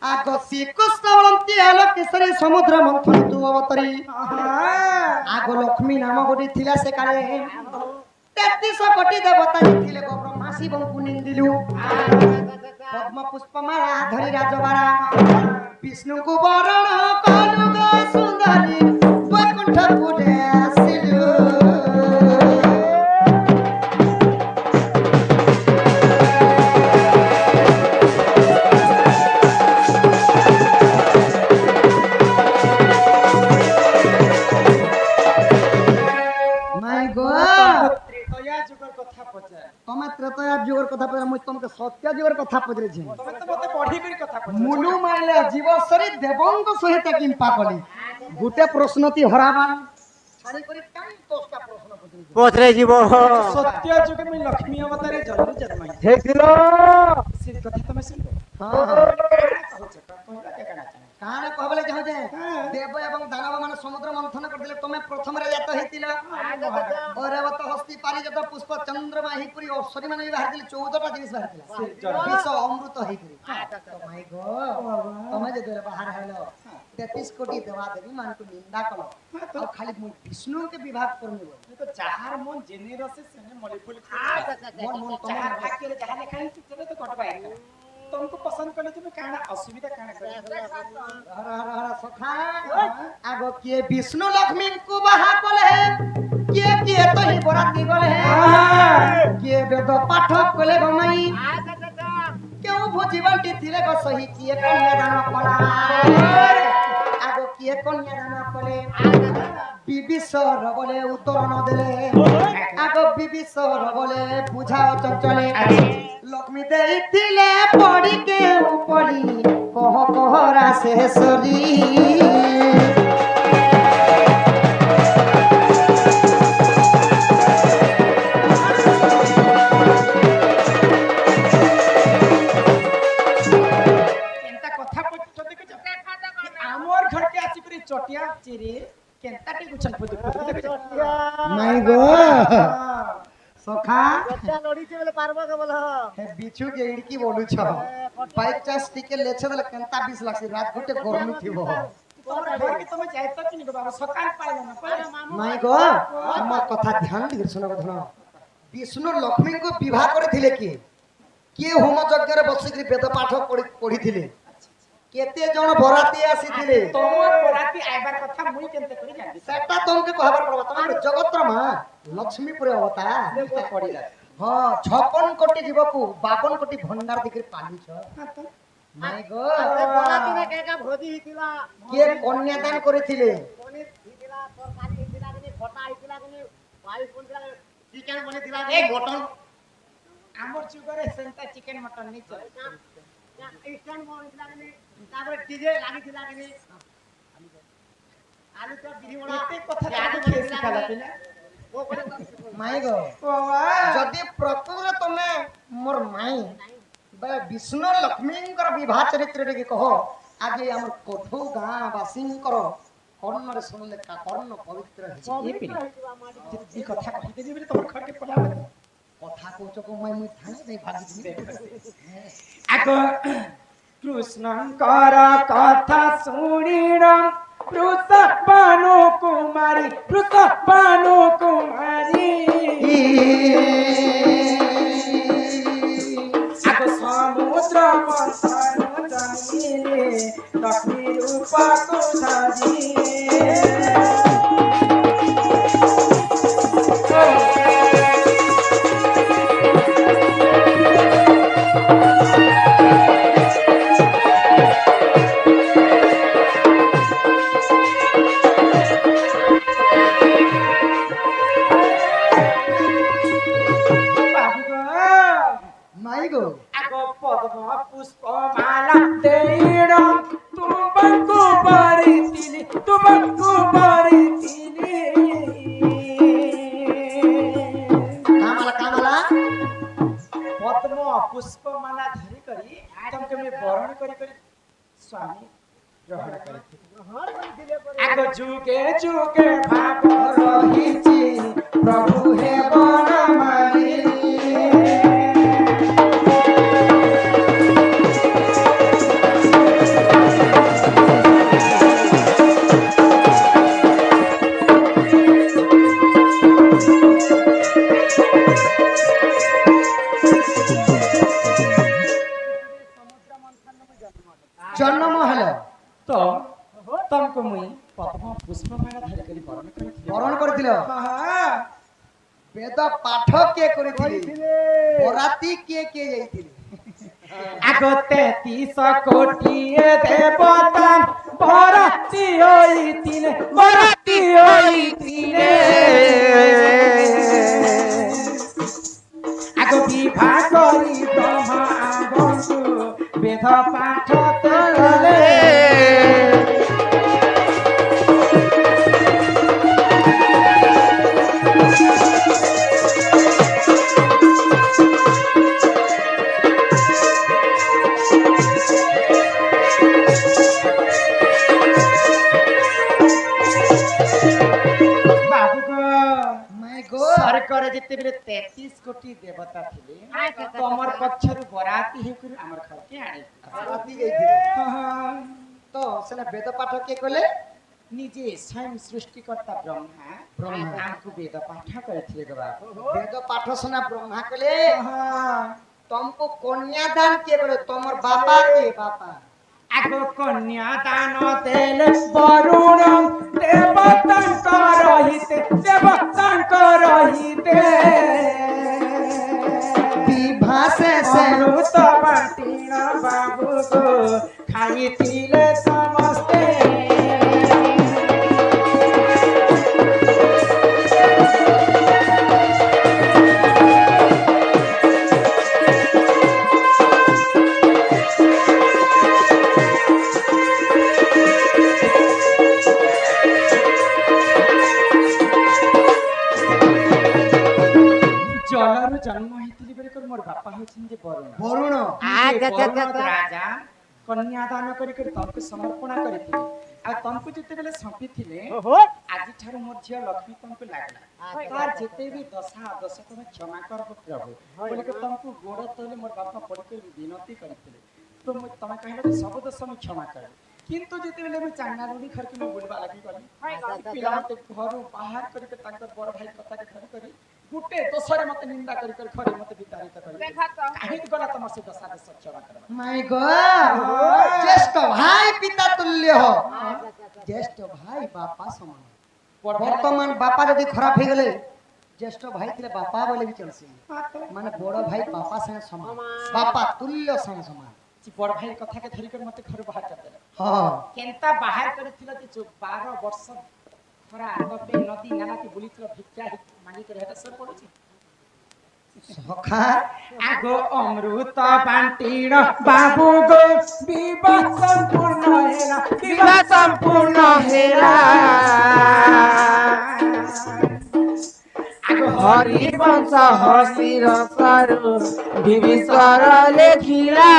आग श्रीकृष्ण आलो केसरी समुद्र मंथन तू अवतरी आग लक्ष्मी नाम गोटी थिला से काले 33 कोटी देवता थिले गो ब्रह्मा शिव को निंदिलु पद्म पुष्पमाला धरि राजबाड़ा विष्णु को वरण कलु गो सुंदरी वैकुंठ पुरे आसिलु त्रेतया जुगर कथा परे मुझ तुमके सत्य जुगर कथा परे छी तमे तो मते पढी करी कथा परे मुनु माइले जीवसरी देवंग सहित किंपा कली गुटे प्रश्नति हराबा छाड़ी करी काई 10टा प्रश्न पचरे जीव सत्य जुगे में लक्ष्मी अवतारे जन्म जन्माई हेथिलो से कथा तमे सुनो हां काने कहबले जाउ जे देव एवं दानव मान समुद्र मंथन कर दिले तमे प्रथम रे जात हेतिला औरवत हस्ती पारिजात पुष्प चंद्रमा हिपुरी अप्सरी माने बाहर दिले 14 टा जिनिस बाहर दिला विष अमृत हिपुरी तो माय गो तमे जे देले बाहर हेलो 33 कोटी देवा देवी मान को निंदा कलो और खाली विष्णु के विभाग करने बोल तो चार मन जेने रसे सेने मलिफुल मन मन तमे भाग्य रे जहां लिखा है चले तो कट पाए तुमको पसंद करले तुम्हें काना असुविधा काना करे हर हर हर सखा आगो के विष्णु लक्ष्मी को बहा कोले के तो ही बराती गले के वेद पाठ कोले बमाई केउ भोजीवंती थिले को सही किए कन्यादान कला आगो किए कन्यादान कोले विभीषण बोले उत्तर न देले आगो विभीषण बोले बुझाओ चंचले लक्ष्मी देइथिले पड़ी के ऊपरी कह कहरा शेषरी केनता कथा पछ देख हमर घर के आसी परी चटिया चिरी केनता टे कुछन पछ माय गो सखा बच्चा लड़ी से बोले पारबा के बोल हे बिछु के इड़की बोलु छ बाइक चास टिके लेछे बोले केनता 20 लाख से रात गुटे गरमी थिबो तोर घर के तमे जायत कि नहीं बाबा सकाल पाइलो ना माय गो हमर कथा ध्यान दे सुनो बधना विष्णु लक्ष्मी को विवाह करथिले के होम यज्ञ रे बसिकरी वेद पाठ पढी थिले केते जण बराती आसीथिले तोमर बराती आइबार कथा मुई केनते करी जानि सेटा तुमके कहबार पड़बा तमर जगतर मां लक्ष्मी पुरे अवतार देखो पड़िला हां 56 कोटी जीव को 52 कोटी भंडार दिकरी पाली छ माय गो बराती ने केका भोजी हितिला के कन्यादान करिथिले कोनी हितिला तरकारी हितिला कि खटा हितिला कि वायु कोनला चिकन बनिथिला ए घटन हमर जुगरे सेंता चिकन मटन नि चल ईस्टर्न बनिथिला कि तापर डीजे लागि थिला कि आलू तो बिरी बड़ा एते कथा जादू खेसी खाला पिना ओ करे माई गो जदी प्रकृति तमे मोर माई बे विष्णु लक्ष्मी कर विवाह चरित्र रे कहो आगे हमर कोठो गां वासिंग करो कर्ण रे सुनले का कर्ण पवित्र है ये पिना ई कथा कहि देबी रे तोर घर के पला कथा कोचो को मैं थाने नहीं भागी आको कृष्णंकर कथा सुनिरा वृषभानु कुमारी आको समुद्र मंथन जमिले लक्ष्मी रूप को धरी पुष्प माला धरी करी तुमके में वरण करी करी स्वामी ग्रहण करथिले आगो जुगे जुगे भाव रहिछि प्रभु हे बन मारी जन्म हेलो तो तुमको मुई पद्म पुष्पमाला धरि करी बरण करथिलो हां वेद पाठ के करिथिले बराती के जाइथिले আগতে 30 কোটি দেবতা বরাতি হইতিলে আগ বিবাহ করি ব্রহ্মা বন্ধু বেদ পাঠ কলে सरकार जिते बेले 33 कोटी देवता थिले तमर पक्षरु बराती हेकुर हमर घर के आनी बराती गइथिले तो सेना वेद पाठ के कले निजे स्वयं सृष्टिकर्ता ब्रह्मा हमको वेद पाठ करथिले गबा वेद पाठ सुना ब्रह्मा कले तुमको कन्यादान के करे तमर बापा के बापा आगो कन्यादान देल वरुण देवतांकर रहिते विवाह से अमृत बांटीण बाबू को खाइथिले समस्ते जलर जन्म हेतिली बेले कर मोर बापा होछिन जे वरुण राजा कन्यादान करी कर तमको समर्पण करथिले आ तमको जते बेले संपिथिले आज ठार मोर झिया लक्ष्मी तमको लागला तार जते भी दशा दश तुम क्षमा कर प्रभु बोले के तमको गोड़ तले मोर बापा पड़ के विनती करथिले तो तमे कहले सब दोष हम क्षमा कर किंतु जते बेले मैं चांगना रूडी घर के बुलबा लागी गली पिला ते घर बाहर करी के ताकर बड़ भाई कथा के घर करी गुटे दोसरे मते निंदा करी कर घरे मते वितारित करी काहे गला तमर से दशा दश क्षमा कर माय गॉड ज्येष्ठ भाई पिता तुल्य हो ज्येष्ठ भाई बापा समान वर्तमान बापा यदि खराब हो गले ज्येष्ठ भाई थिले बापा बोले भी चलसी माने बड़ भाई बापा संगे समान बापा तुल्य संगे समान बड़ भाई कथा के धरी कर मते घर बाहर कर देला हां केनता बाहर करथिला जे 12 वर्ष खरा तबे नदी नाला के बुलितला भिक्षा मांगी कर हेता सब पड़ुची सखा आगो अमृत बांटीण बाबू गो विवाह संपूर्ण हेला आगो हरिवंश हसिर सरु विभीषण लेखिला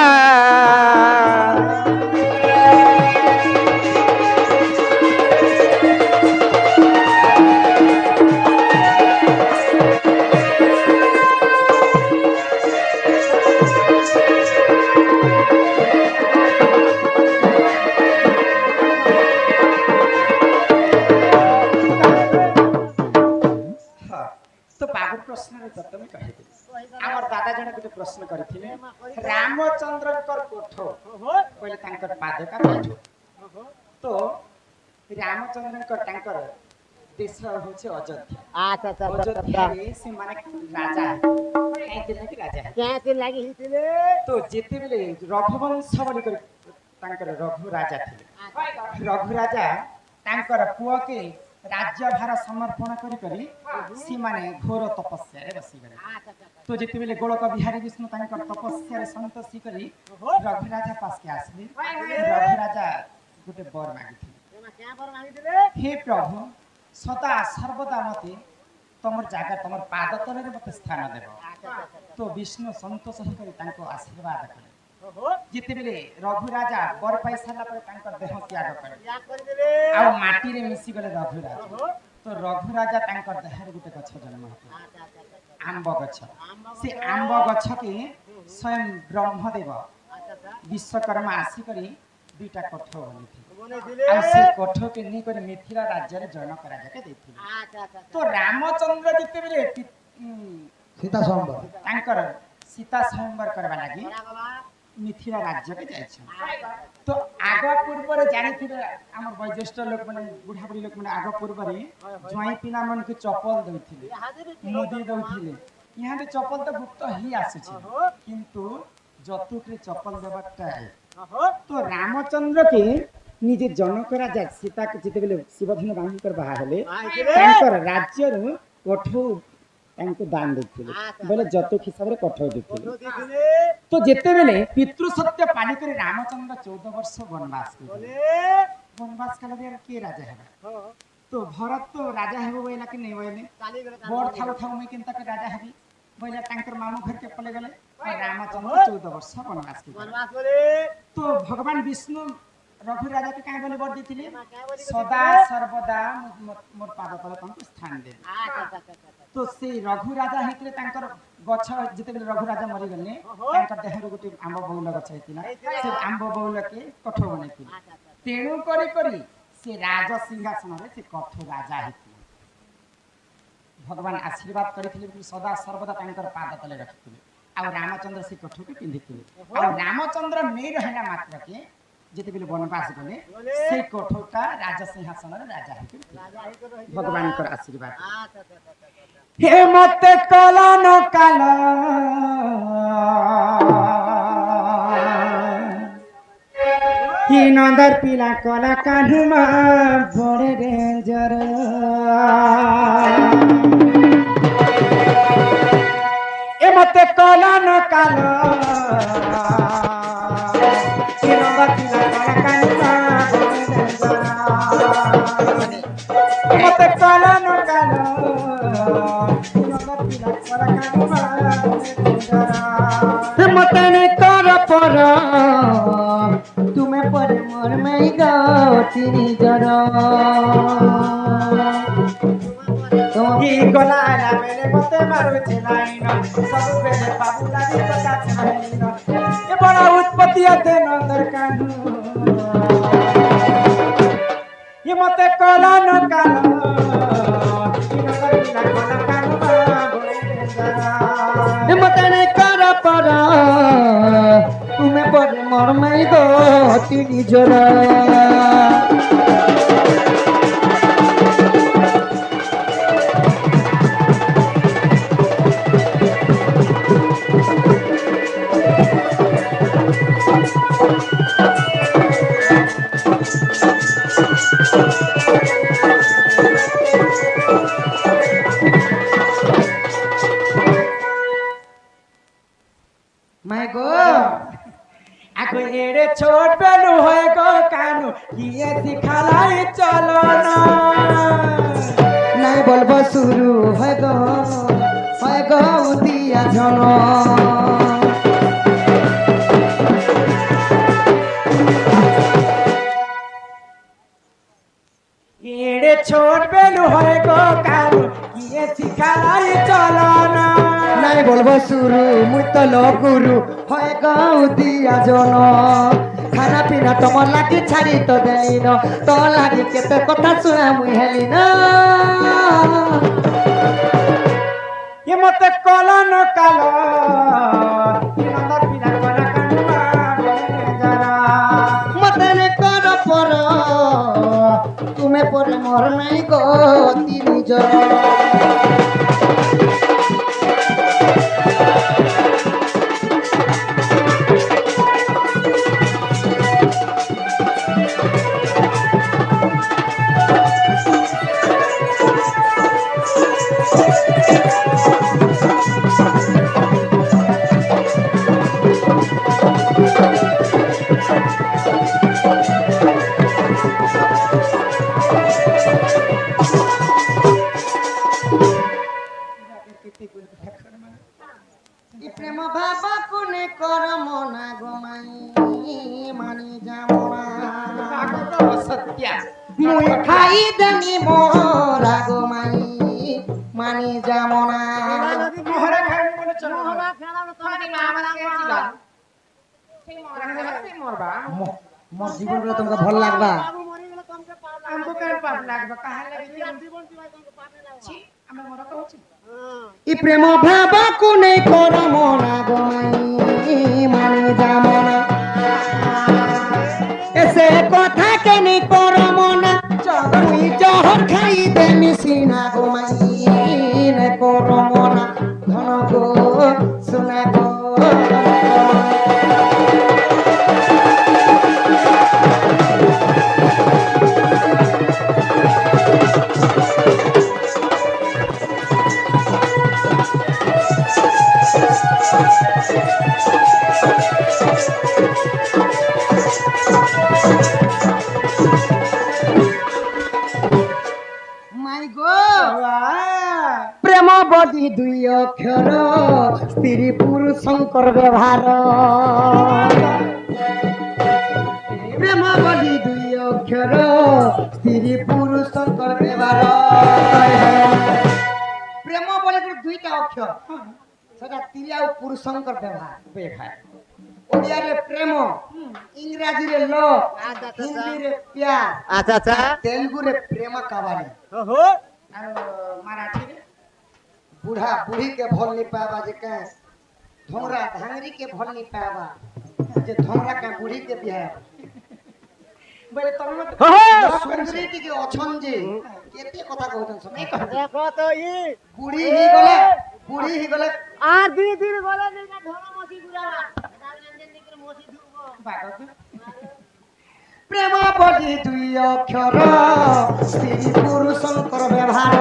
प्रश्न आमर दादा जन गोटे प्रश्न करथिले रामचंद्र कर कोठो पहले तांकर पादका कोठो तो रामचंद्र कर तांकर देश होचे अयोध्या अयोध्या रे से माने राजा है के राजा क्या लागी हितले तो जेते बेले रघुवंश बोली कर तांकर रघु राजा थिले रघु राजा तांकर पुआ के राज्य भार समर्पण करी सी माने घोर तपस्या रे बसी गले तो जेते बेले गोलक बिहारी विष्णु तांकर तपस्या रे संतोषी करी रघु राजा पास के आसले रघु राजा गुटे बर मागिथिले क्या बर मागिथिले हे प्रभु सदा सर्वदा मते तमर जागा तमर पाद तले रे मते स्थान देबो तो विष्णु संतोष ही करी तांको आशीर्वाद कले जिते बेले रघु राजा बर पाई साला पर तांकर देह त्याग करे आ माटी रे मिसी गले रघु राजा तो रघु राजा तांकर देह रे गुटे गछ जन्म होता आंब गछ से आंब गछ के स्वयं ब्रह्मदेव विश्वकर्मा आसी करी दुईटा कोठ बनेथि आ से कोठ के नी करी मिथिला राज्य रे जन्म करा जाके देथि तो रामचंद्र जिते बेले सीता स्वयंवर तांकर सीता स्वयंवर करबा लागि मिथिला राज्य के जाय तो आग पूर्व जानिथिबे हमर वयोज्येष्ठ लोक माने बुढ़ा बुढ़ी लोक माने आग पूर्व रे ज्वाई पिला मन के चप्पल दउथिले मुदी दउथिले यहाँ चप्पल तो गुप्त ही आसी किंतु जतुक रे चप्पल देबाटा तो रामचंद्र के निजे जनक राजा सीता के जिते बेले शिवधनु बांकर बाहा हेले तांकर राज्य रो कठौ तांको दान देथिले बोले जतुक हिसाब रे कठौ देथिले तो जेते बेले पितृ सत्य पानी करे रामचंद्र 14 वर्ष वनवास करे वनवास कला दे के राजा हेबा तो भरत तो राजा हेबो बोला कि नहीं बोले बड़ थाउ थाउ में केनता के राजा हेबी बोला तांकर मामू घर के पले गले और रामचंद्र 14 वर्ष वनवास करे तो भगवान विष्णु रघु राजा के काहे बोले बर देथिले सदा सर्वदा मोर पाद तले तंको स्थान दे तो से रघु राजा हेतले तांकर गछ जते बेले रघु राजा मरि गले तांकर देह रो गुटी आंब बौल गछ हेतिला से आंब बौल के कठो बनेतिले तेणु करी से राज सिंहासन रे से कठो राजा हेतिले भगवान आशीर्वाद करिथिले कि सदा सर्वदा तांकर पाद तले रखिथिले आ रामचंद्र से कठो के पिंधिथिले आ रामचंद्र नै रहना मात्र के जेते बेले वनवास गले से कठोटा राज सिंहासन रे राजा हेतिले भगवान कर आशीर्वाद हे मत कला न काल ही नंदर पिला कला कान्हुमा बड़े डेंजर ए मत कला न काल ही नंदर पिला कला कान्हुमा बड़े डेंजर मत कला न काल मतने कर पर तुम्हें पर मोर में गौती जरा ही गलाला मेरे मते मारू छिलाई न सब बेले बाबू लागी पता छिलाई न ये बड़ा उत्पत्ति अते नंदर कान्हू ये मते कला न काला मतने कर पर तुम्हें पर मोर में गौती जरा मैं गो आगो एड़े छोट बेलू होए गो कानू किए सिखालाई चलो ना नहीं बोलबो शुरू है गो दिया जनो एड़े छोट बेलू होए गो कानू किए सिखालाई चलो ना नहीं बोलबो शुरू मुई तो लो गुरु है गो दिया जनो खाना पीना तुम लागी छाड़ी तो देली न तो लागी केते कथा सुना मुई हेली न ये मते कला न कालो ये नंदर पिला कला कानुमा जरा मते ने कर पर तुम्हें पर मोर नहीं गो तीन जरा प्रेम बाबा कुने कर मना गमाई मानी जामना सत्या मुई खाई देनी मोरा गमाई मानी जामना मोहरा खाई बोले चलो मोर जीवन रे तुमका भल लागबा हमको कर पाप लागबा कहां लगी छी हम मोरा कहू छी इ प्रेम भाबा कुने कर मना गमाई मानी जामना মাই গো প্রেম বদি দুই অক্ষর স্ত্রী পুরুষঙ্কর ব্যবহার প্রেম বদি দুই অক্ষর স্ত্রী পুরুষঙ্কর ব্যবহার প্রেম বলে দুইটা অক্ষর সেটা স্ত্রী আর পুরুষঙ্কর ব্যবহার ওড়িয়ারে প্রেম ইংরাজিরে লোভ হিন্দিরে প্যার আচ্ছা আচ্ছা তেলুগুরে প্রেম কাবালি ওহো আর মারাঠি রে बूढ़ा बूढ़ी के भोल नहीं पावा जे के धोरा धांगरी के भोल नहीं पावा जे धोरा का बूढ़ी के बियाह বলে তোর মত ওহো सुंदरी के अछन जे केते কথা कहतन सब দেখো তো ই बूढ़ी ही गले আর দুই দিন গলা নেই না ঢোলা মসি গুড়ালা ডাললেন দিকে মসি ধুবো বাগক प्रेम बड़ी दुई अक्षर स्त्री पुरुषंकर व्यवहार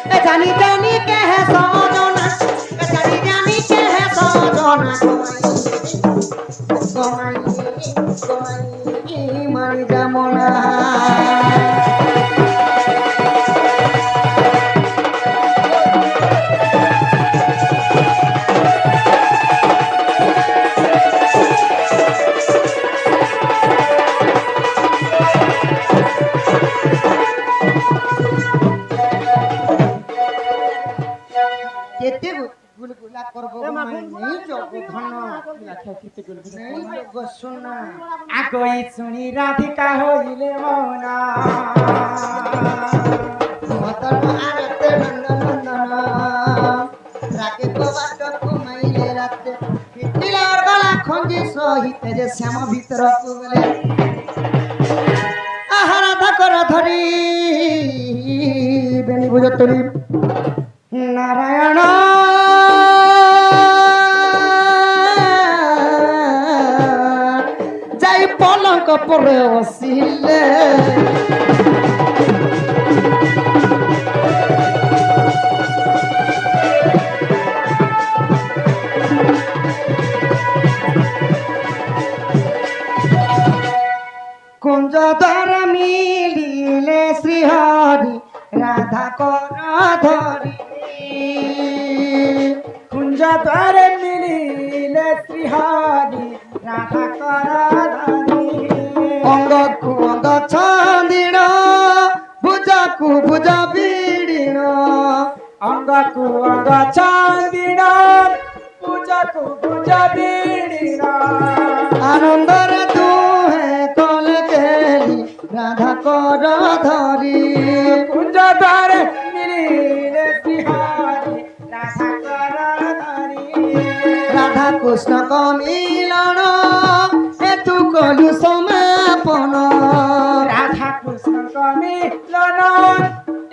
ए जानी जानी के है सजना ए जानी जानी के है सजना गोमाई गोमाई मारी जामना केते गुलगुला करबो मैं नहीं जोग धन नहीं जोग सुना আগই শুনি রাধিকা হইলে মনা मदन आरते नंदन नंदन राके बात कुमाइले राते पिटिला और गला खंजी सहित जे श्याम भीतर को गले आहारा धकर धरी बेनी बुझतरी नारायण যাই পলঙ্ক পরে বসিলে কুঞ্জ ধর মিলিলে শ্রীহরি রাধা কর ধরি কুঞ্জ দ্বারে মিলিলে শ্রীহরি রাধা কর ধরি অঙ্গকু অঙ্গ ছন্দিণ ভুজকু ভুজ বিড়িণ অঙ্গকু অঙ্গ চান্দিন পূজাকু পূজা বিড়িন আনন্দরে দুহে কল কেলি রাধা কর ধরি কুঞ্জ দ্বারে মিলিলে শ্রীহরি রাধা কর ধরি রাধা কৃষ্ণ কমিলন হেতু কলু সমাপন রাধা কৃষ্ণ কমিলন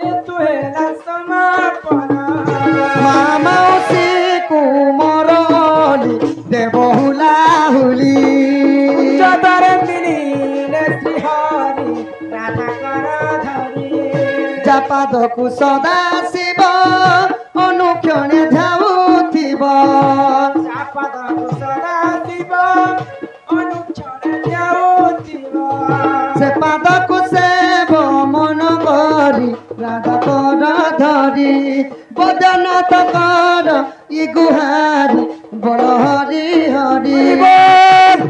এতু হেলা সমাপন মামাউসি কুমরলি দেবহুলা হুলি যদরে মিলিলে শ্রীহরি রাধা কর ধরি জাপাদকু সদা শিব অনুক্ষণে ধাউথিব চাপদকু সদা শিব অনুক্ষণে যাউথিব সে পাদকু সেব মন করি রাধা কর ধরি বদনাথ কর ই গুহারি বল হরি হরি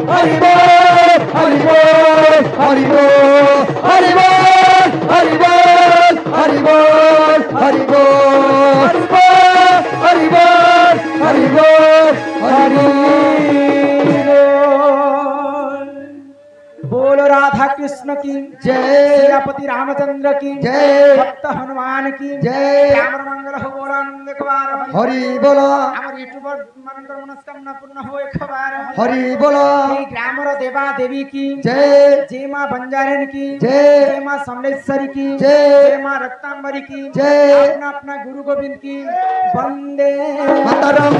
হরি বল হরি বল হরি বল হরি বল হরি বল হরি বল হরি বল হরি বল হরি বল হরি बोलो राधा कृष्ण की जय सीतापति रामचंद्र की जय भक्त हनुमान की जय राम मंगल हो बोलो आनंद कबार हरि बोल আমার ইউটিউবার মানন্দর মনস্কামনা পূর্ণ হয় খবর हरि बोल এই গ্রামর দেবা দেবী কি जय जय मां बंजारन की जय जय मां समलेश्वरी की जय जय मां रक्तांबरी की जय अपना अपना गुरु गोविंद की वंदे मातरम